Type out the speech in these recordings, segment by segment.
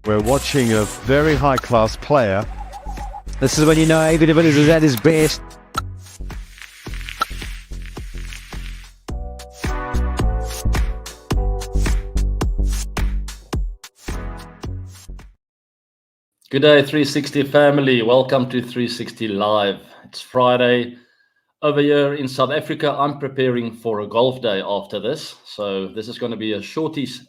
We're watching a very high-class player. This is when you know everybody is at his best. Good day, 360 family. Welcome to 360 Live. It's Friday. Over here in South Africa, I'm preparing for a golf day after this. So this is going to be a shortish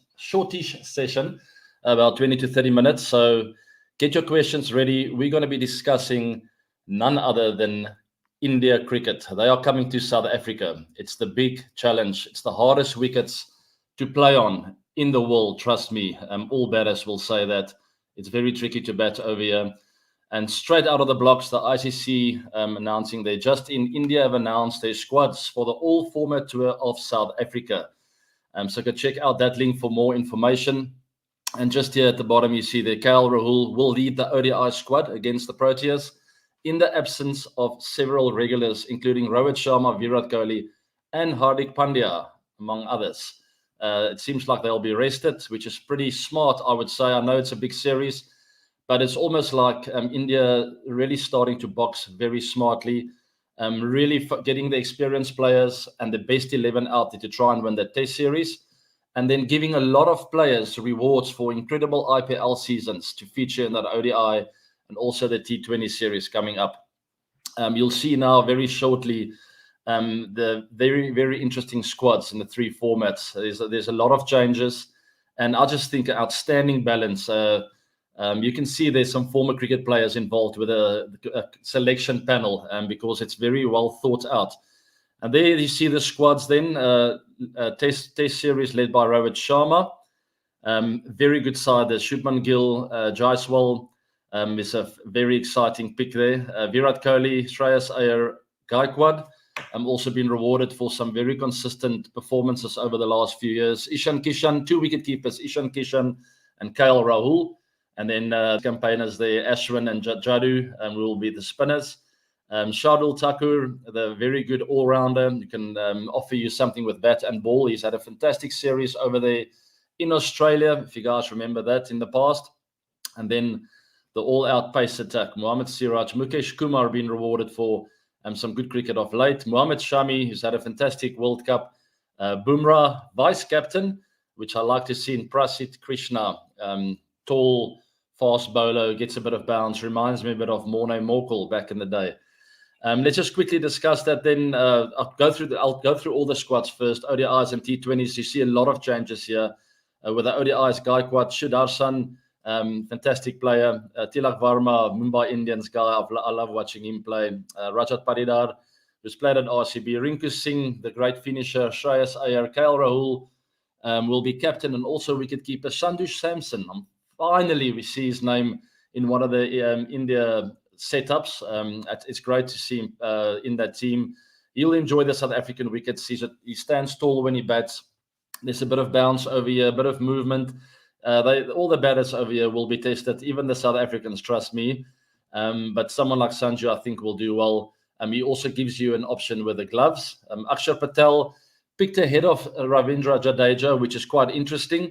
session, about 20 to 30 minutes. So get your questions ready. We're going to be discussing none other than India cricket. They are coming to South Africa. It's the big challenge. It's the hardest wickets to play on in the world. Trust me. All batters will say that. It's very tricky to bat over here. And straight out of the blocks, the ICC announcing they just in India have announced their squads for the all-format tour of South Africa. So go check out that link for more information. And just here at the bottom, you see that KL Rahul will lead the ODI squad against the Proteas in the absence of several regulars, including Rohit Sharma, Virat Kohli, and Hardik Pandya, among others. It seems like they'll be rested, which is pretty smart, I would say. I know it's a big series, but it's almost like India really starting to box very smartly, really getting the experienced players and the best 11 out there to try and win the test series, and then giving a lot of players rewards for incredible IPL seasons to feature in that ODI and also the T20 series coming up. You'll see now very shortly the very, very interesting squads in the three formats. There's a lot of changes, and I just think outstanding balance. You can see there's some former cricket players involved with a selection panel because it's very well thought out. And there you see the squads then, test series led by Rohit Sharma. Very good side. There's Shubman Gill, Jaiswal is a very exciting pick there. Virat Kohli, Shreyas Iyer, Gaikwad. Also been rewarded for some very consistent performances over the last few years. Ishan Kishan, two wicket keepers, Ishan Kishan and KL Rahul. And then campaigners there, Ashwin and Jadu, will be the spinners. Shardul Thakur, the very good all-rounder, who can offer you something with bat and ball. He's had a fantastic series over there in Australia, if you guys remember that in the past. And then the all-out pace attack, Mohammad Siraj, Mukesh Kumar being rewarded for some good cricket of late. Mohammad Shami, who's had a fantastic World Cup. Bumrah, vice-captain, which I like to see in Prasidh Krishna. Tall, fast bowler, gets a bit of bounce. Reminds me a bit of Morne Morkel back in the day. Let's just quickly discuss that then. I'll go through all the squads first. ODIs and T20s. You see a lot of changes here. With the ODIs, Gaikwad, Sudarshan, fantastic player. Tilak Varma, Mumbai Indians guy. I love watching him play. Rajat Patidar, who's played at RCB. Rinku Singh, the great finisher. Shreyas Iyer, KL Rahul will be captain and also wicketkeeper. Sandush Samson. Finally, we see his name in one of the India setups. It's great to see him in that team. He'll enjoy the South African wickets. He stands tall when he bats. There's a bit of bounce over here, a bit of movement. All the batters over here will be tested, even the South Africans, trust me. But someone like Sanju, I think, will do well. He also gives you an option with the gloves. Akshar Patel picked ahead of Ravindra Jadeja, which is quite interesting.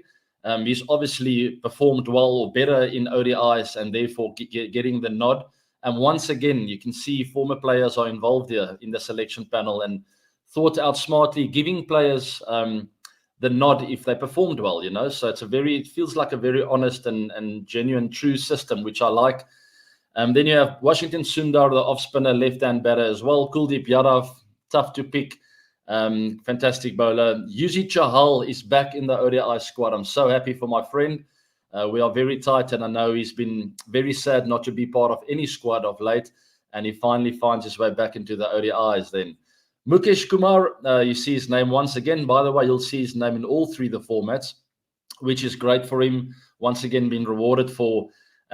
He's obviously performed well or better in ODIs and therefore getting the nod. And once again, you can see former players are involved here in the selection panel and thought out smartly, giving players the nod if they performed well, So it feels like a very honest and genuine, true system, which I like. Then you have Washington Sundar, the off-spinner, left-hand batter as well. Kuldeep Yadav, tough to pick. Fantastic bowler. Yuzi Chahal is back in the ODI squad. I'm so happy for my friend. We are very tight, and I know he's been very sad not to be part of any squad of late, and he finally finds his way back into the ODIs then. Mukesh Kumar, you see his name once again. By the way, you'll see his name in all three of the formats, which is great for him. Once again, being rewarded for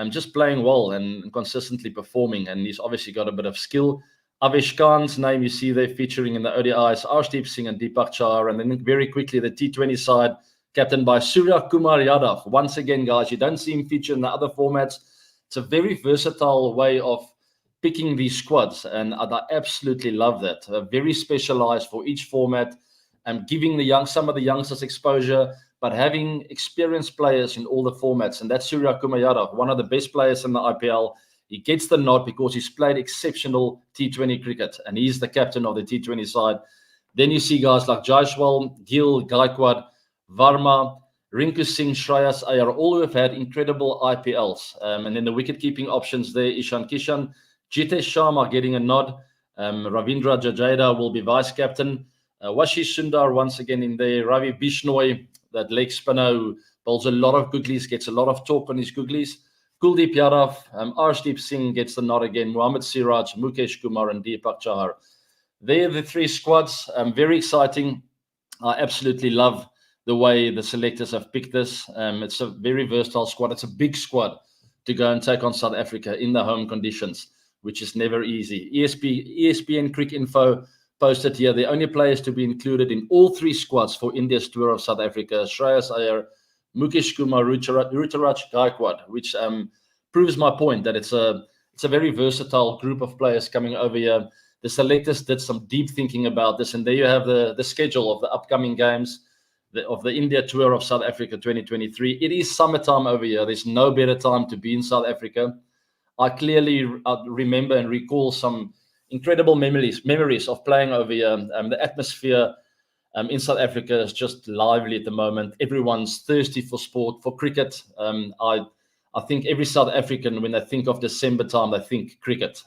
just playing well and consistently performing, and he's obviously got a bit of skill. Avesh Khan's name you see there featuring in the ODIs, Arshdeep Singh and Deepak Chahar. And then very quickly, the T20 side, captained by Surya Kumar Yadav. Once again, guys, you don't see him feature in the other formats. It's a very versatile way of picking these squads, and I absolutely love that. Very specialized for each format, and giving some of the youngsters exposure, but having experienced players in all the formats, and that's Surya Kumayada, one of the best players in the IPL. He gets the nod because he's played exceptional T20 cricket, and he's the captain of the T20 side. Then you see guys like Jaiswal, Gill, Gaikwad, Varma, Rinku Singh, Shreyas Iyer, all who have had incredible IPLs. And then the wicket-keeping options there, Ishan Kishan, Jitesh Sharma getting a nod. Ravindra Jadeja will be vice-captain. Washi Sundar once again in there. Ravi Bishnoi, that leg spinner who bowls a lot of googlies, gets a lot of talk on his googlies. Kuldeep Yadav, Arshdeep Singh gets the nod again. Mohammad Siraj, Mukesh Kumar, and Deepak Chahar. They're the three squads. Very exciting. I absolutely love the way the selectors have picked this. It's a very versatile squad. It's a big squad to go and take on South Africa in the home conditions, which is never easy. ESPN Cricket Info posted here the only players to be included in all three squads for India's tour of South Africa: Shreyas Iyer, Mukesh Kumar, Ruturaj Gaikwad, which proves my point that it's a very versatile group of players coming over here. The selectors did some deep thinking about this, and there you have the schedule of the upcoming games of the India tour of South Africa 2023. It is summertime over here. There's no better time to be in South Africa. I clearly remember and recall some incredible memories of playing over here. The atmosphere in South Africa is just lively at the moment. Everyone's thirsty for sport, for cricket. I think every South African, when they think of December time, they think cricket,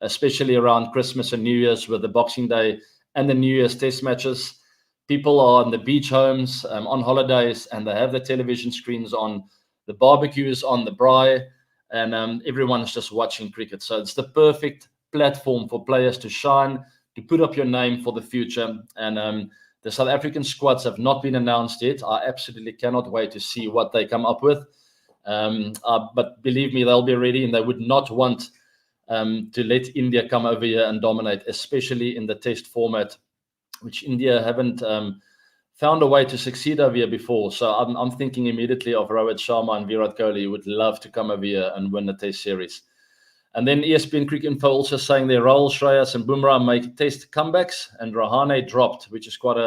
especially around Christmas and New Year's with the Boxing Day and the New Year's test matches. People are in the beach homes on holidays, and they have the television screens on, the barbecues on, the braai, and everyone's just watching cricket. So it's the perfect platform for players to shine, to put up your name for the future. And the South African squads have not been announced yet. I absolutely cannot wait to see what they come up with. But believe me, they'll be ready, and they would not want to let India come over here and dominate, especially in the test format, which India haven't found a way to succeed over here before. So I'm thinking immediately of Rohit Sharma and Virat Kohli, who would love to come over here and win the test series. And then ESPN Cricket Info also saying their Rahul, Shreyas and Bumrah make test comebacks, and Rahane dropped, which is quite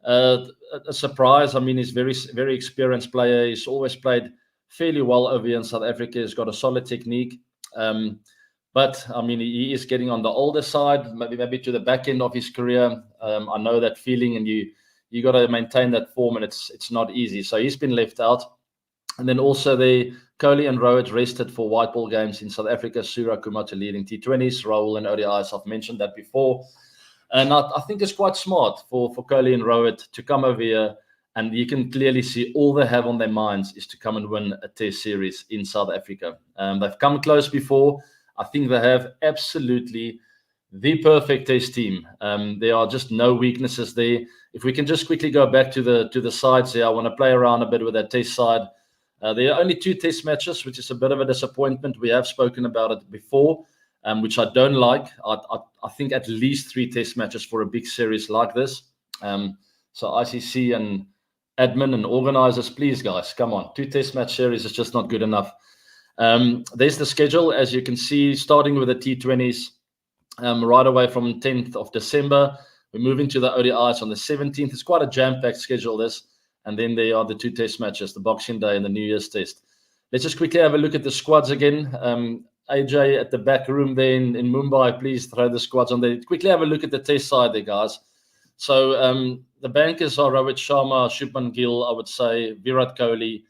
a surprise. I mean, he's very experienced player. He's always played fairly well over here in South Africa. He's got a solid technique. But, I mean, he is getting on the older side, maybe to the back end of his career. I know that feeling, and you got to maintain that form, and it's not easy. So he's been left out. And then also Kohli and Rohit rested for white ball games in South Africa. Surya Kumar to leading T20s, Rahul and ODIs. I've mentioned that before. And I think it's quite smart for Kohli and Rohit to come over here, and you can clearly see all they have on their minds is to come and win a test series in South Africa. They've come close before. I think they have absolutely the perfect test team. There are just no weaknesses there. If we can just quickly go back to the sides here, I want to play around a bit with that test side. There are only 2 test matches, which is a bit of a disappointment. We have spoken about it before, which I don't like. I think at least 3 test matches for a big series like this. So ICC and admin and organizers, please, guys, come on. 2 test match series is just not good enough. There's the schedule, as you can see, starting with the T20s right away from 10th of December. We're moving to the ODIs on the 17th. It's quite a jam-packed schedule, this. And then there are the 2 test matches, the Boxing Day and the New Year's test. Let's just quickly have a look at the squads again. AJ at the back room there in Mumbai, please throw the squads on there. Quickly have a look at the test side there, guys. So the bankers are Rohit Sharma, Shubman Gill, I would say, Virat Kohli,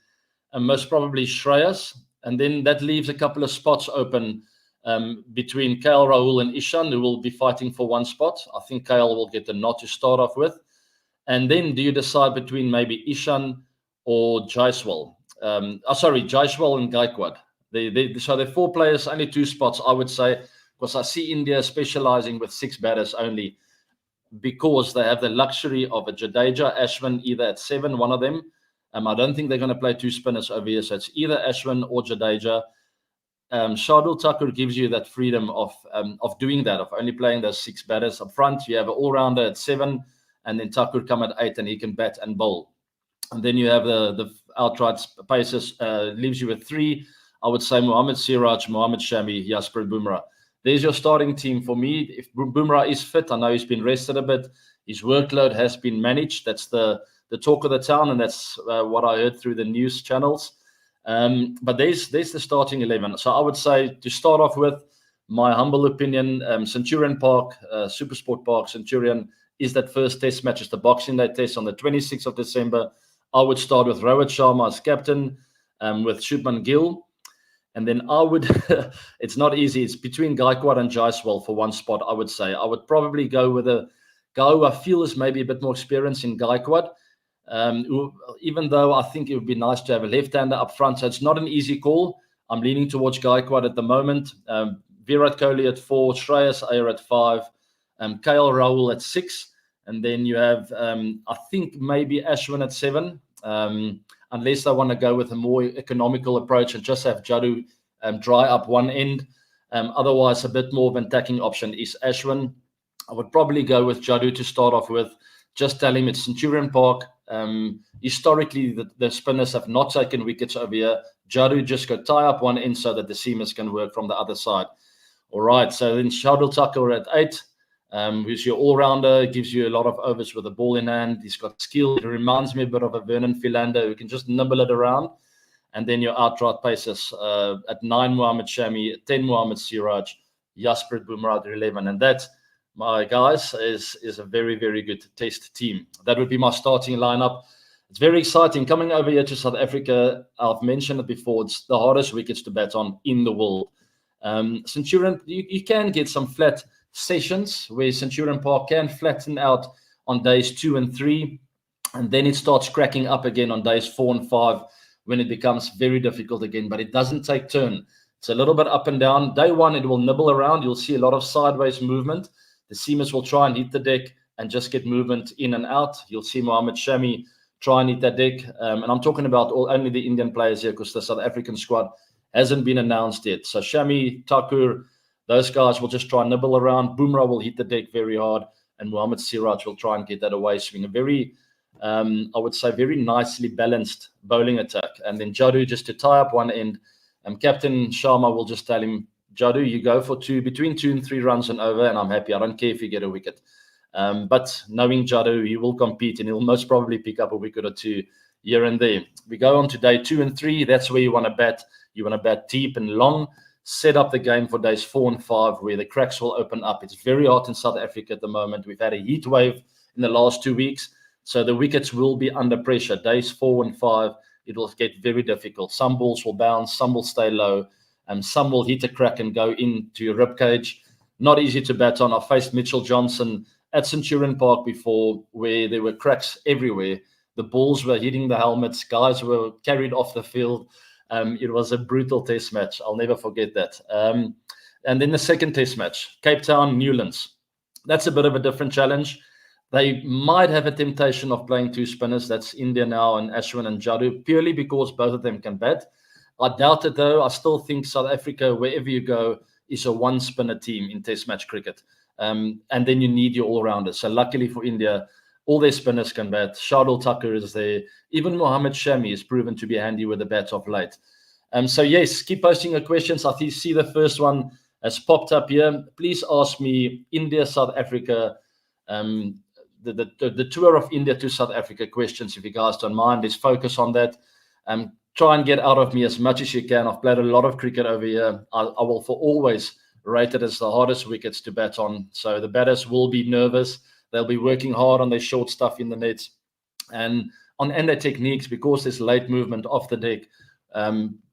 and most probably Shreyas. And then that leaves a couple of spots open between KL Rahul and Ishan, who will be fighting for 1 spot. I think KL will get the nod to start off with. And then do you decide between maybe Ishan or Jaiswal? Jaiswal and Gaikwad. So there are 4 players, only 2 spots, I would say, because I see India specializing with 6 batters only, because they have the luxury of a Jadeja, Ashwin, either at 7, one of them. I don't think they're going to play 2 spinners over here, so it's either Ashwin or Jadeja. Shardul Thakur gives you that freedom of doing that, of only playing those 6 batters up front. You have an all-rounder at 7, and then Thakur come at 8, and he can bat and bowl. And then you have the outright paces, leaves you with 3. I would say Mohammad Siraj, Mohammad Shami, Jasprit Bumrah. There's your starting team for me. If Bumrah is fit, I know he's been rested a bit. His workload has been managed. That's the the talk of the town, and that's what I heard through the news channels. But there's the starting 11. So I would say, to start off with, my humble opinion, Centurion Park, Supersport Park, Centurion, is that first test match. It's the Boxing Day test on the 26th of December. I would start with Rohit Sharma as captain, with Shubman Gill. And then I would, it's not easy. It's between Gaikwad and Jaiswal for one spot, I would say. I would probably go with a guy who I feel is maybe a bit more experienced in Gaikwad. Even though I think it would be nice to have a left-hander up front. So it's not an easy call. I'm leaning towards Gaikwad at the moment. Virat Kohli at 4, Shreyas Iyer at 5, KL Rahul at 6. And then you have, I think, maybe Ashwin at 7. Unless they want to go with a more economical approach and just have Jadu dry up one end. Otherwise, a bit more of an attacking option is Ashwin. I would probably go with Jadu to start off with. Just tell him it's Centurion Park. Historically, the spinners have not taken wickets over here. Jadu just go tie up one end so that the seamers can work from the other side. All right, so then Shardul Thakur at 8. Who's your all-rounder, gives you a lot of overs with the ball in hand. He's got skill. It reminds me a bit of a Vernon Philander who can just nibble it around. And then your outright pacers at 9, Mohammad Shami, at 10, Mohammad Siraj, Jasprit Bumrah at 11. And that, my guys, is a very, very good test team. That would be my starting lineup. It's very exciting. Coming over here to South Africa, I've mentioned it before, it's the hardest wickets to bat on in the world. Centurion, you can get some flat sessions where Centurion Park can flatten out on days 2 and 3, and then it starts cracking up again on days 4 and 5 when it becomes very difficult again, but it doesn't take turn. It's a little bit up and down. Day 1, it will nibble around. You'll see a lot of sideways movement. The seamers will try and hit the deck and just get movement in and out. You'll see Mohammad Shami try and hit that deck. And I'm talking about only the Indian players here because the South African squad hasn't been announced yet. So Shami, Thakur, those guys will just try and nibble around. Bumrah will hit the deck very hard, and Mohammad Siraj will try and get that away swing. A very, I would say, very nicely balanced bowling attack. And then Jadu just to tie up one end. Captain Sharma will just tell him, Jadu, you go for between 2 and 3 runs and over, and I'm happy. I don't care if you get a wicket. But knowing Jadu, he will compete, and he'll most probably pick up a wicket or 2 here and there. We go on to day 2 and 3. That's where you want to bat. You want to bat deep and long. Set up the game for days 4 and 5 where the cracks will open up. It's very hot in South Africa at the moment. We've had a heat wave in the last 2 weeks. So the wickets will be under pressure. Days 4 and 5, it will get very difficult. Some balls will bounce, some will stay low, and some will hit a crack and go into your ribcage. Not easy to bat on. I faced Mitchell Johnson at Centurion Park before where there were cracks everywhere. The balls were hitting the helmets. Guys were carried off the field. It was a brutal test match. I'll never forget that. And then the second test match, Cape Town, Newlands. That's a bit of a different challenge. They might have a temptation of playing 2 spinners. That's India now and Ashwin and Jadu, purely because both of them can bat. I doubt it, though. I still think South Africa, wherever you go, is a 1-spinner team in test match cricket. And then you need your all-rounders. So luckily for India, all their spinners can bat. Shardul Thakur is there. Even Mohammad Shami has proven to be handy with the bat of late. So yes, keep posting your questions. I see the first one has popped up here. Please ask me India, South Africa, the tour of India to South Africa questions, if you guys don't mind. Let's focus on that. Try and get out of me as much as you can. I've played a lot of cricket over here. I will for always rate it as the hardest wickets to bat on. So the batters will be nervous. They'll be working hard on their short stuff in the nets and their techniques, because there's late movement off the deck,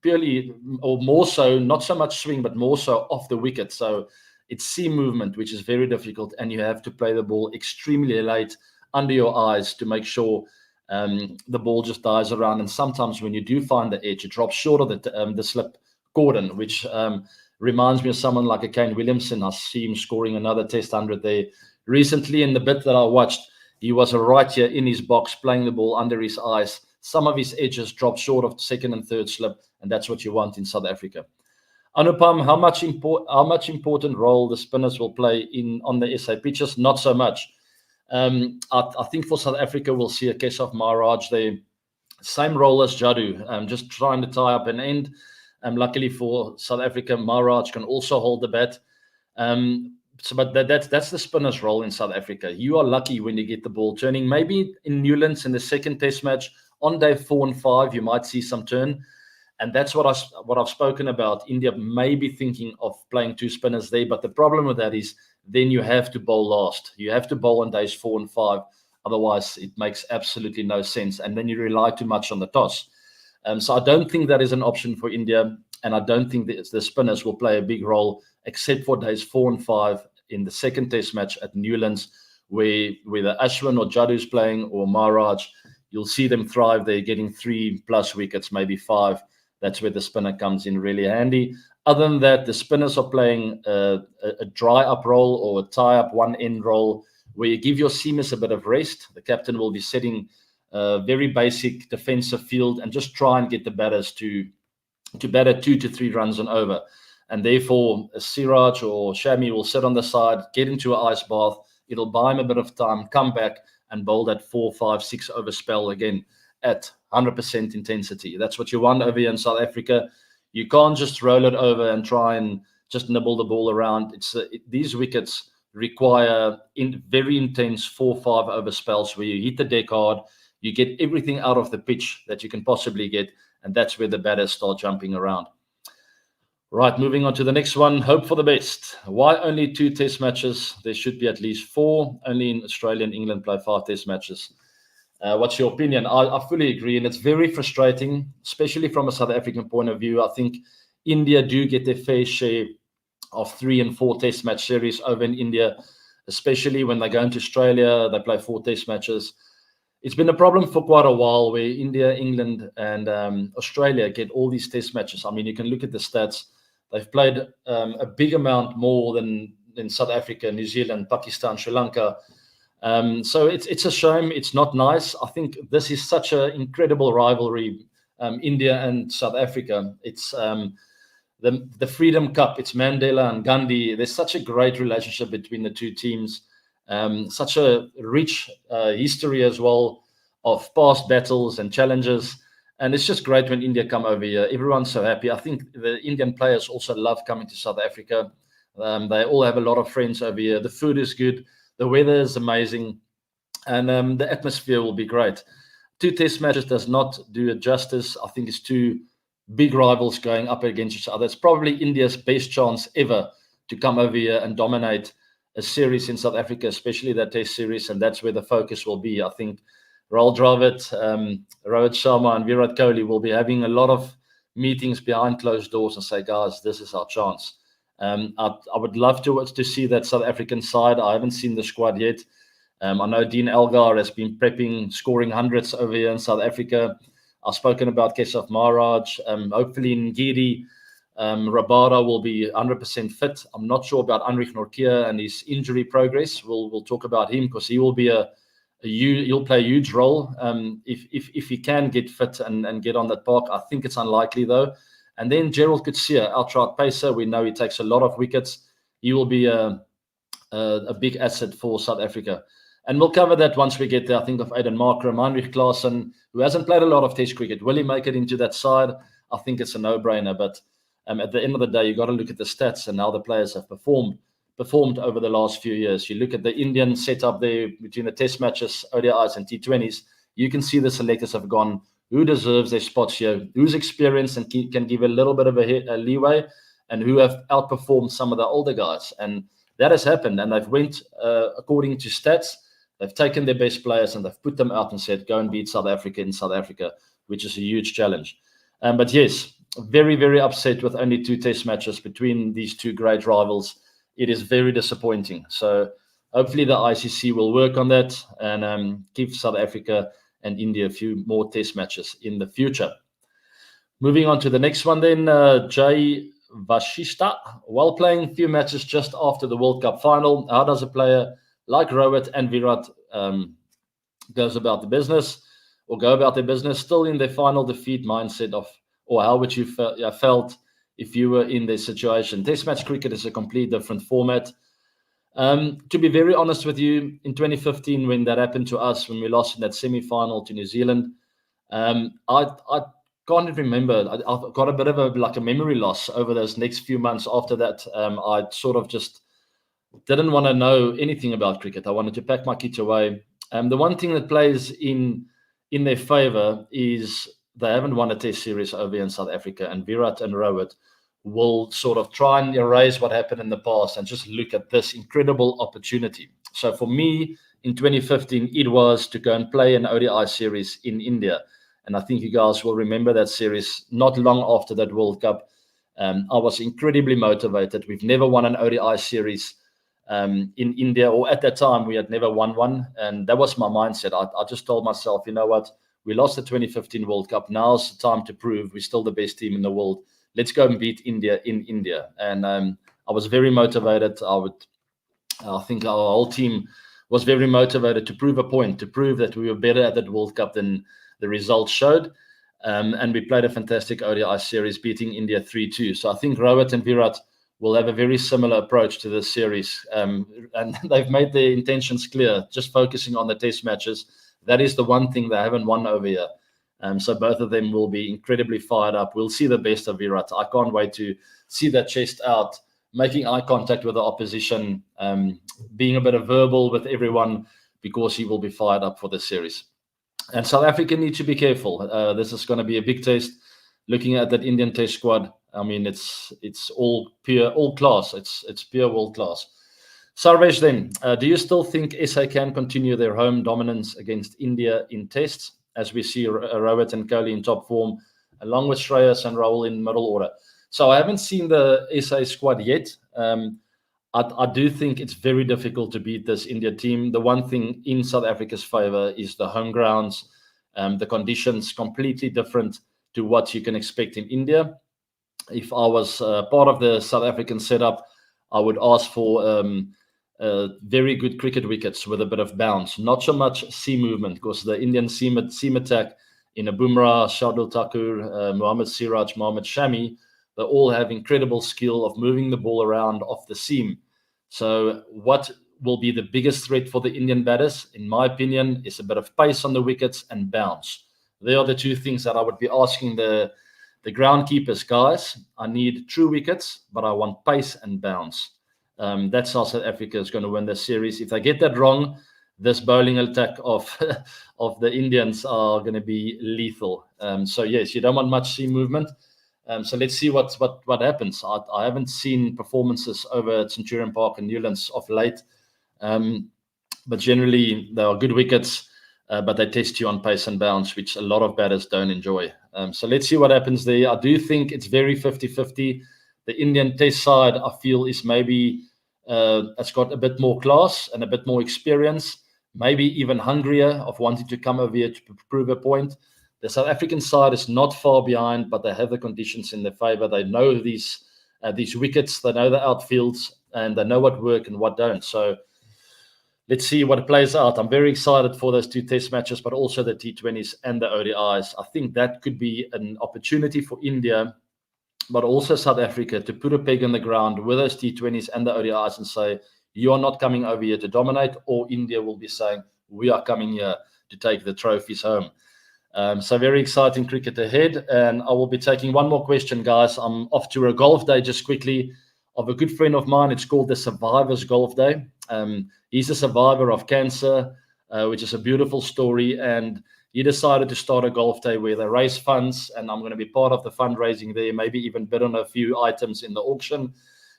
purely or more so, not so much swing, but more so off the wicket. So it's seam movement, which is very difficult, and you have to play the ball extremely late under your eyes to make sure the ball just dies around. And sometimes when you do find the edge, it drops short of the slip cordon, which reminds me of someone like a Kane Williamson. I see him scoring another test 100 there recently. In the bit that I watched, he was right here in his box playing the ball under his eyes. Some of his edges dropped short of 2nd and 3rd slip, and that's what you want in South Africa. Anupam, how much important role the spinners will play on the SA pitches? Not so much. I think for South Africa, we'll see a Keshav Maharaj there. Same role as Jadu, just trying to tie up an end. Luckily for South Africa, Maharaj can also hold the bat. but that's the spinner's role in South Africa. You are lucky when you get the ball turning. Maybe in Newlands in the second Test match on day 4 and 5, you might see some turn, and that's what I've spoken about. India may be thinking of playing 2 spinners there, but the problem with that is then you have to bowl last. You have to bowl on days 4 and 5. Otherwise, it makes absolutely no sense, and then you rely too much on the toss. So I don't think that is an option for India, and I don't think that the spinners will play a big role, except for days 4 and 5 in the second Test match at Newlands, where whether Ashwin or Jadu's playing or Maharaj, you'll see them thrive. They're getting 3+ wickets, maybe 5. That's where the spinner comes in really handy. Other than that, the spinners are playing a dry up role or a tie up one end role, where you give your seamers a bit of rest. The captain will be setting a very basic defensive field and just try and get the batters to bat at 2 to 3 runs and over. And therefore, Siraj or Shami will sit on the side, get into an ice bath. It'll buy him a bit of time, come back and bowl that 4, 5, 6 over spell again at 100% intensity. That's what you want over here in South Africa. You can't just roll it over and try and just nibble the ball around. These wickets require very intense 4, 5 over spells where you hit the deck hard, you get everything out of the pitch that you can possibly get, and that's where the batters start jumping around. Right, moving on to the next one. Hope for the best. Why only 2 Test matches? There should be at least 4. Only in Australia and England play 5 Test matches. What's your opinion? I fully agree, and it's very frustrating, especially from a South African point of view. I think India do get their fair share of 3 and 4 Test match series over in India, especially when they go into Australia. They play 4 Test matches. It's been a problem for quite a while where India, England, and Australia get all these Test matches. I mean, you can look at the stats. They've played a big amount more than South Africa, New Zealand, Pakistan, Sri Lanka. So it's a shame. It's not nice. I think this is such an incredible rivalry, India and South Africa. It's the Freedom Cup. It's Mandela and Gandhi. There's such a great relationship between the 2 teams. Such a rich history as well of past battles and challenges. And it's just great when India come over here. Everyone's so happy. I think the Indian players also love coming to South Africa. They all have a lot of friends over here. The food is good. The weather is amazing. And the atmosphere will be great. 2 Test matches does not do it justice. I think it's 2 big rivals going up against each other. It's probably India's best chance ever to come over here and dominate a series in South Africa, especially that Test series. And that's where the focus will be. I think Rahul Dravid, Rohit Sharma and Virat Kohli will be having a lot of meetings behind closed doors and say, guys, this is our chance. I would love to see that South African side. I haven't seen the squad yet. I know Dean Elgar has been prepping, scoring hundreds over here in South Africa. I've spoken about Keshav Maharaj. Hopefully Ngidi, Rabada will be 100% fit. I'm not sure about Anrich Nortje and his injury progress. We'll talk about him because he will be he'll play a huge role if he can get fit and get on that park. I think it's unlikely though. And then Gerald Coetzee, outright pacer. We know he takes a lot of wickets. He will be a big asset for South Africa. And we'll cover that once we get there. I think of Aiden Markram, Heinrich Klaasen, who hasn't played a lot of Test cricket. Will he make it into that side? I think it's a no-brainer. But at the end of the day, you've got to look at the stats and how the players have performed over the last few years. You look at the Indian setup there between the Test matches, ODIs and T20s. You can see the selectors have gone, who deserves their spots here, who's experienced and can give a little bit of a leeway, and who have outperformed some of the older guys. And that has happened. And they've went according to stats. They've taken their best players and they've put them out and said, go and beat South Africa in South Africa, which is a huge challenge. But yes, very, very upset with only 2 Test matches between these 2 great rivals. It is very disappointing. So hopefully the ICC will work on that and give South Africa and India a few more Test matches in the future. Moving on to the next one then, Jay Vashishta. While playing a few matches just after the World Cup final, how does a player like Rohit and Virat go about their business, still in their final defeat mindset of, or how would you felt if you were in their situation? Test match cricket is a complete different format. To be very honest with you, in 2015, when that happened to us, when we lost in that semi-final to New Zealand, I can't remember. I've got a bit of a memory loss over those next few months after that. I sort of just didn't want to know anything about cricket. I wanted to pack my kids away. The one thing that plays in their favour is they haven't won a Test series over in South Africa, and Virat and Rohit will sort of try and erase what happened in the past and just look at this incredible opportunity. So for me, in 2015, it was to go and play an ODI series in India. And I think you guys will remember that series not long after that World Cup. I was incredibly motivated. We've never won an ODI series in India, or at that time, we had never won one. And that was my mindset. I just told myself, you know what? We lost the 2015 World Cup. Now's the time to prove we're still the best team in the world. Let's go and beat India in India. And I was very motivated. I think our whole team was very motivated to prove a point, to prove that we were better at that World Cup than the results showed. And we played a fantastic ODI series, beating India 3-2. So I think Rohit and Virat will have a very similar approach to this series. And they've made their intentions clear, just focusing on the Test matches. That is the one thing they haven't won over here. So both of them will be incredibly fired up. We'll see the best of Virat. I can't wait to see that chest out, making eye contact with the opposition, being a bit of verbal with everyone, because he will be fired up for the series. And South Africa need to be careful. This is going to be a big test. Looking at that Indian Test squad, I mean, it's all class. It's pure world class. Sarvesh, then, do you still think SA can continue their home dominance against India in tests, as we see Rohit and Kohli in top form, along with Shreyas and Rahul in middle order? So I haven't seen the SA squad yet. I do think it's very difficult to beat this India team. The one thing in South Africa's favour is the home grounds, the conditions completely different to what you can expect in India. If I was part of the South African setup, I would ask for very good cricket wickets with a bit of bounce, not so much seam movement, because the Indian seam attack in a Bumrah, Shardul Thakur, Mohammad Siraj, Mohammad Shami, they all have incredible skill of moving the ball around off the seam. So what will be the biggest threat for the Indian batters, in my opinion, is a bit of pace on the wickets and bounce. They are the two things that I would be asking the groundkeepers, guys. I need true wickets, but I want pace and bounce. That's how South Africa is going to win this series. If they get that wrong, this bowling attack of the Indians are going to be lethal. So yes, you don't want much seam movement. So let's see what happens. I haven't seen performances over at Centurion Park and Newlands of late, but generally they are good wickets, but they test you on pace and bounce, which a lot of batters don't enjoy. So let's see what happens there. I do think it's very 50-50. The Indian Test side, I feel, is maybe it's got a bit more class and a bit more experience, maybe even hungrier of wanting to come over here to prove a point. The South African side is not far behind, but they have the conditions in their favour. They know these wickets, they know the outfields, and they know what work and what don't. So let's see what plays out. I'm very excited for those two Test matches, but also the T20s and the ODIs. I think that could be an opportunity for India, but also South Africa, to put a peg in the ground with those T20s and the ODIs and say, you are not coming over here to dominate, or India will be saying, we are coming here to take the trophies home. So very exciting cricket ahead. And I will be taking one more question, guys. I'm off to a golf day just quickly of a good friend of mine. It's called the Survivors Golf Day. He's a survivor of cancer, which is a beautiful story. And he decided to start a golf day where they raise funds, and I'm going to be part of the fundraising there, maybe even bid on a few items in the auction,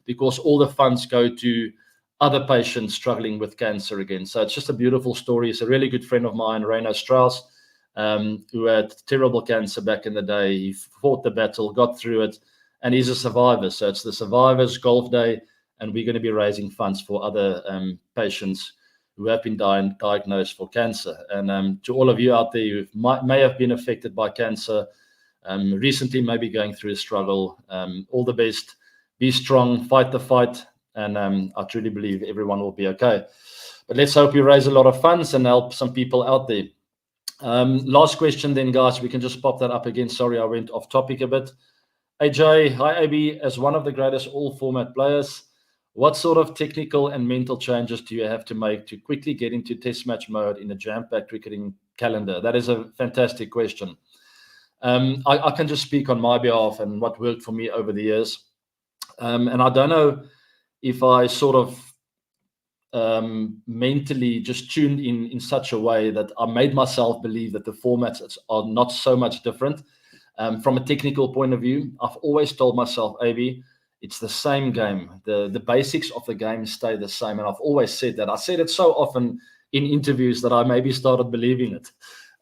because all the funds go to other patients struggling with cancer again. So it's just a beautiful story. He's a really good friend of mine, Reino Strauss, who had terrible cancer back in the day. He fought the battle, got through it, and he's a survivor. So it's the Survivors Golf Day, and we're going to be raising funds for other patients who have been diagnosed for cancer. And to all of you out there who may have been affected by cancer recently, maybe going through a struggle, all the best. Be strong, fight the fight, and I truly believe everyone will be okay. But let's hope we raise a lot of funds and help some people out there. Last question then, guys. We can just pop that up again. Sorry, I went off topic a bit. AJ, hi AB. As one of the greatest all-format players, what sort of technical and mental changes do you have to make to quickly get into test match mode in a jam-packed cricketing calendar? That is a fantastic question. I can just speak on my behalf and what worked for me over the years. And I don't know if I sort of mentally just tuned in such a way that I made myself believe that the formats are not so much different. From a technical point of view, I've always told myself, AB, it's the same game. The basics of the game stay the same. And I've always said that. I said it so often in interviews that I maybe started believing it.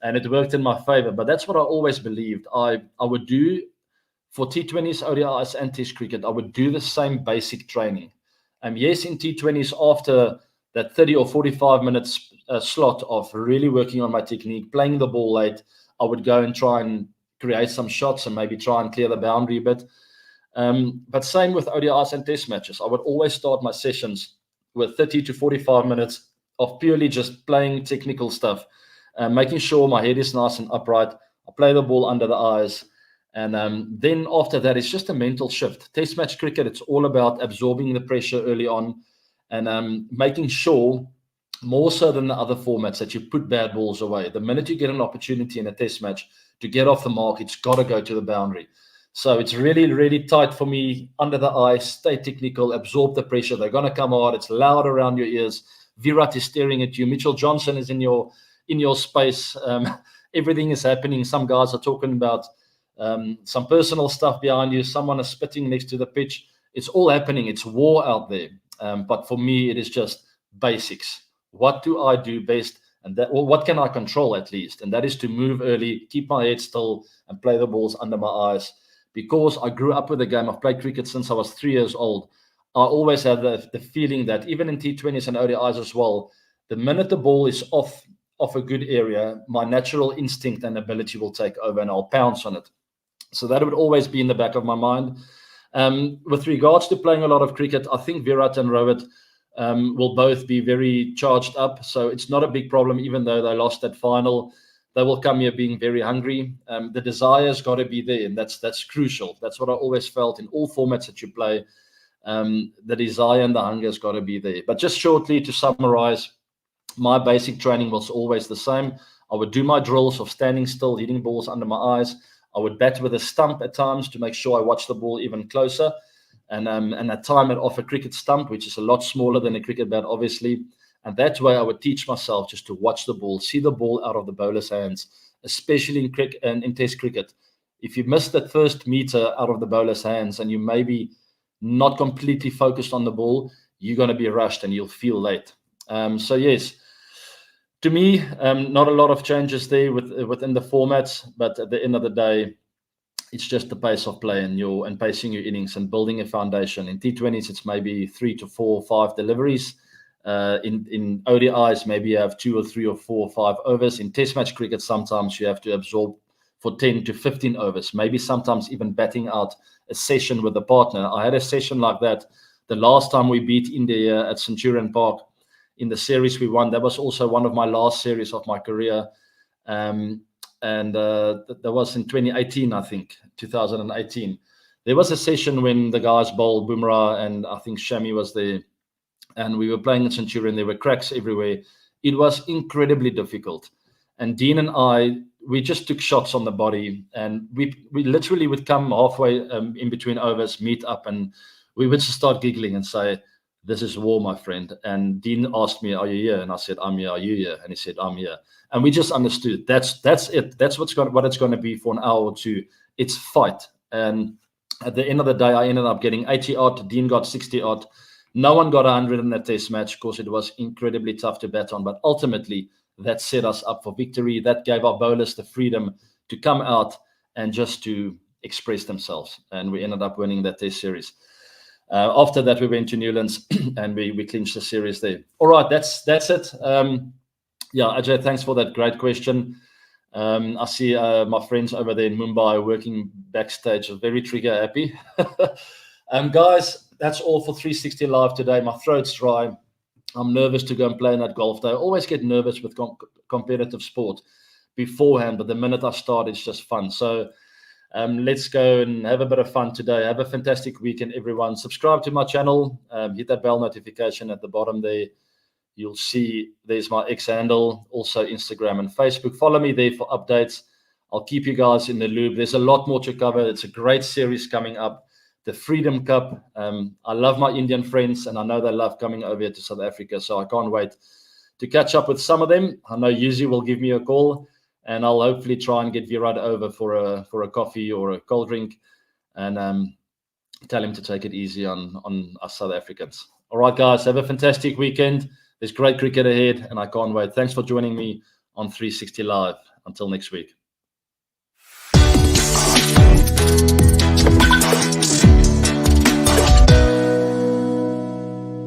And it worked in my favor. But that's what I always believed. I would do for T20s, ODIs, and Test cricket, I would do the same basic training. Yes, in T20s, after that 30 or 45 minutes slot of really working on my technique, playing the ball late, I would go and try and create some shots and maybe try and clear the boundary a bit. But same with ODIs and Test matches. I would always start my sessions with 30 to 45 minutes of purely just playing technical stuff, making sure my head is nice and upright. I play the ball under the eyes. And then after that, it's just a mental shift. Test match cricket, it's all about absorbing the pressure early on and making sure, more so than the other formats, that you put bad balls away. The minute you get an opportunity in a test match to get off the mark, it's got to go to the boundary. So it's really, really tight for me, under the eye, stay technical, absorb the pressure. They're going to come hard. It's loud around your ears. Virat is staring at you. Mitchell Johnson is in your space. Everything is happening. Some guys are talking about some personal stuff behind you. Someone is spitting next to the pitch. It's all happening. It's war out there. But for me, it is just basics. What do I do best? And that, well, what can I control at least? And that is to move early, keep my head still, and play the balls under my eyes. Because I grew up with the game, I've played cricket since I was 3 years old. I always had the feeling that even in T20s and ODIs as well, the minute the ball is off a good area, my natural instinct and ability will take over and I'll pounce on it. So that would always be in the back of my mind. With regards to playing a lot of cricket, I think Virat and Rohit will both be very charged up. So it's not a big problem, even though they lost that final. They will come here being very hungry. The desire's got to be there, and that's crucial. That's what I always felt in all formats that you play. The desire and the hunger's got to be there. But just shortly to summarize, my basic training was always the same. I would do my drills of standing still, hitting balls under my eyes. I would bat with a stump at times to make sure I watch the ball even closer. And at time it off a cricket stump, which is a lot smaller than a cricket bat, obviously. And that way I would teach myself just to watch the ball, see the ball out of the bowler's hands, especially in cricket and in Test cricket. If you miss that first meter out of the bowler's hands and you maybe not completely focused on the ball, you're going to be rushed and you'll feel late. So yes, to me, not a lot of changes there within the formats, but at the end of the day, it's just the pace of play and pacing your innings and building a foundation. In T20s, it's maybe 3 to 4 or 5 deliveries. In ODIs, maybe you have 2 or 3 or 4 or 5 overs. In Test match cricket, sometimes you have to absorb for 10 to 15 overs, maybe sometimes even batting out a session with a partner. I had a session like that the last time we beat India at Centurion Park in the series we won. That was also one of my last series of my career. And that was in 2018, I think, 2018. There was a session when the guys bowled Bumrah and I think Shami was there. And we were playing in Centurion. There were cracks everywhere. It was incredibly difficult. And Dean and I, we just took shots on the body. And we literally would come halfway in between overs, meet up, and we would just start giggling and say, "This is war, my friend." And Dean asked me, "Are you here?" And I said, "I'm here." "Are you here?" And he said, "I'm here." And we just understood that's it. That's what it's going to be for an hour or two. It's fight. And at the end of the day, I ended up getting 80 odd. Dean got 60 odd. No one got 100 in that test match. Of course, it was incredibly tough to bat on. But ultimately, that set us up for victory. That gave our bowlers the freedom to come out and just to express themselves. And we ended up winning that test series. After that, we went to Newlands and we clinched the series there. All right, that's it. Yeah, Ajay, thanks for that great question. I see my friends over there in Mumbai working backstage are very trigger happy. Guys, that's all for 360 Live today. My throat's dry. I'm nervous to go and play in that golf day. I always get nervous with competitive sport beforehand, but the minute I start, it's just fun. So let's go and have a bit of fun today. Have a fantastic weekend, everyone. Subscribe to my channel. Hit that bell notification at the bottom there. You'll see there's my X handle, also Instagram and Facebook. Follow me there for updates. I'll keep you guys in the loop. There's a lot more to cover. It's a great series coming up. the Freedom Cup. I love my Indian friends, and I know they love coming over here to South Africa, so I can't wait to catch up with some of them. I know Yuzi will give me a call, and I'll hopefully try and get Virat over for a coffee or a cold drink, and tell him to take it easy on us South Africans. All right, guys, have a fantastic weekend. There's great cricket ahead, and I can't wait. Thanks for joining me on 360 Live. Until next week.